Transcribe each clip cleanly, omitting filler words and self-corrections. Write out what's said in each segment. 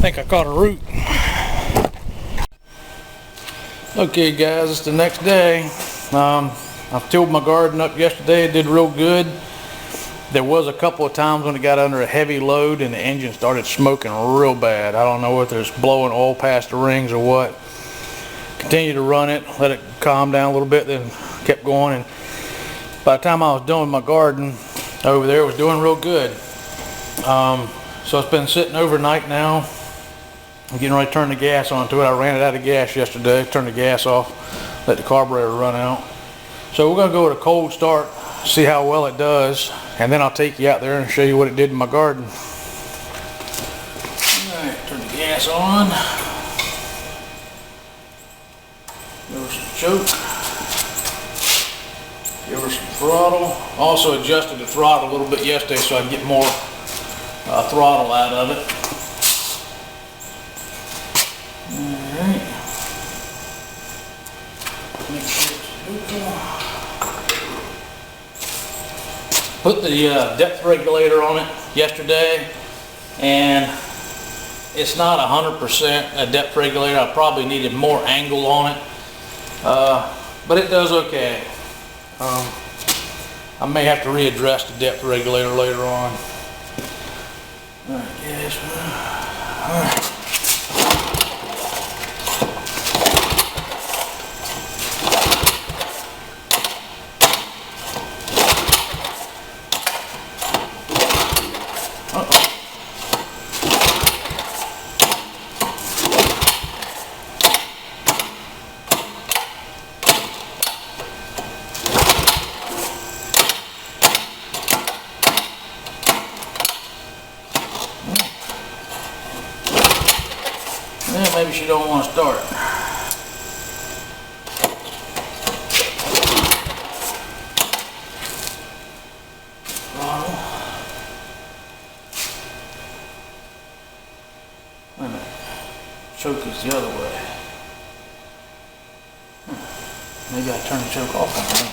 think I caught a root. Okay guys, it's the next day. I've tilled my garden up yesterday. It did real good. There was a couple of times when it got under a heavy load and the engine started smoking real bad. I don't know whether it's blowing oil past the rings or what. Continued to run it, let it calm down a little bit, then kept going. And by the time I was done with my garden over there, it was doing real good. So it's been sitting overnight now. I'm getting ready to turn the gas onto it. I ran it out of gas yesterday, turned the gas off, let the carburetor run out. So we're gonna go with a cold start, see how well it does, and then I'll take you out there and show you what it did in my garden. Alright, turn the gas on. Give her some choke. Give her some throttle. Also adjusted the throttle a little bit yesterday so I can get more throttle out of it. Alright. Make sure it's neutral. Put the depth regulator on it yesterday, and it's not 100% a depth regulator. I probably needed more angle on it, but it does okay. I may have to readdress the depth regulator later on. Alright, yes. Alright. Yeah, maybe she don't want to start. Throttle. Wait a minute. Choke is the other way. Maybe I turn the choke off on that.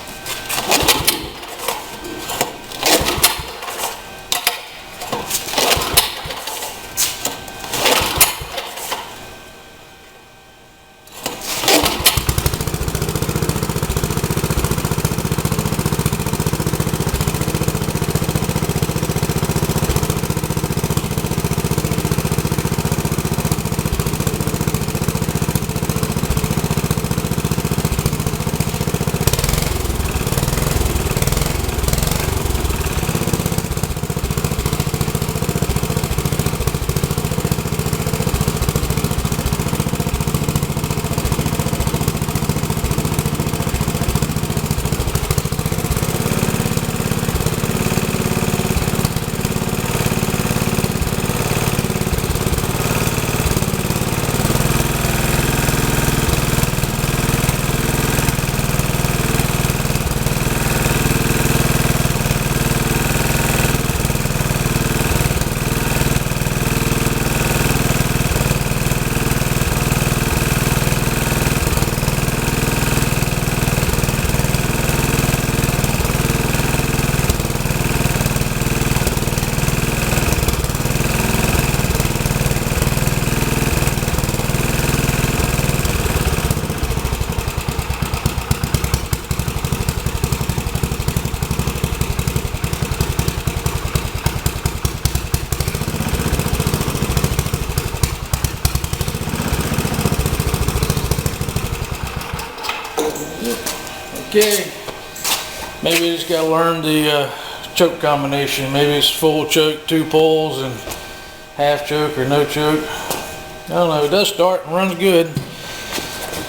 Okay, maybe you just got to learn the choke combination. Maybe it's full choke, 2 pulls, and half choke or no choke. I don't know, it does start and runs good.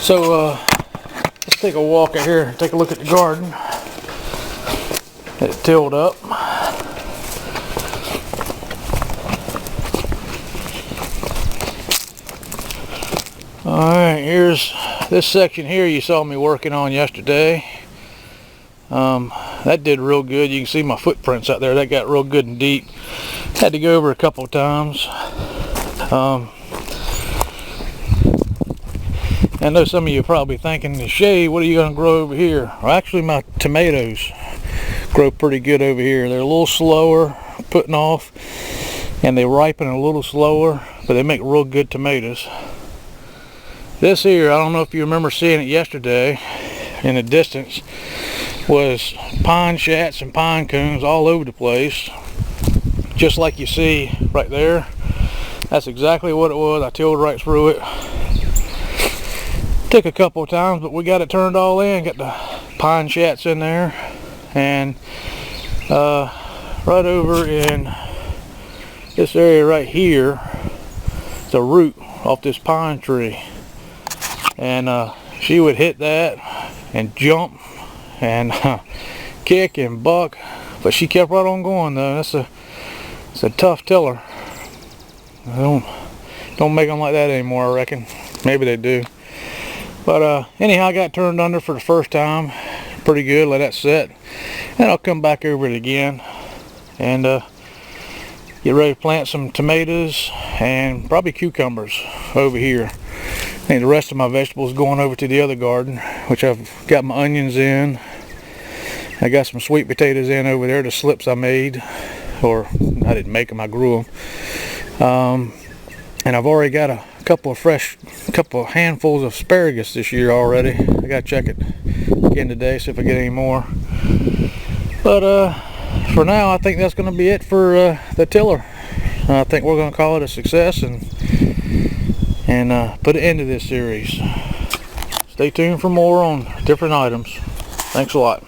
So let's take a walk out here and take a look at the garden. It's tilled up. Alright, here's this section here you saw me working on yesterday. That did real good. You can see my footprints out there. That got real good and deep. Had to go over a couple of times. I know some of you are probably thinking, Shay, what are you going to grow over here? Well, actually my tomatoes grow pretty good over here. They're a little slower putting off, and they ripen a little slower, but they make real good tomatoes. This here, I don't know if you remember seeing it yesterday in the distance, was pine chats and pine cones all over the place, just like you see right there. That's exactly what it was. I tilled right through it. Took a couple of times, but we got it turned all in, got the pine chats in there, and right over in this area right here, the root off this pine tree, and she would hit that and jump and kick and buck, but she kept right on going though. It's a tough tiller. Don't make them like that anymore, I reckon. Maybe they do. But anyhow, I got turned under for the first time. Pretty good. Let that set, and I'll come back over it again and get ready to plant some tomatoes and probably cucumbers over here. I think the rest of my vegetables going over to the other garden, which I've got my onions in. I got some sweet potatoes in over there, the slips I made, or I didn't make them, I grew them. And I've already got a couple of handfuls of asparagus this year already. I gotta check it again today, see if I get any more. But for now, I think that's gonna be it for the tiller. I think we're gonna call it a success and put an end to this series. Stay tuned for more on different items. Thanks a lot.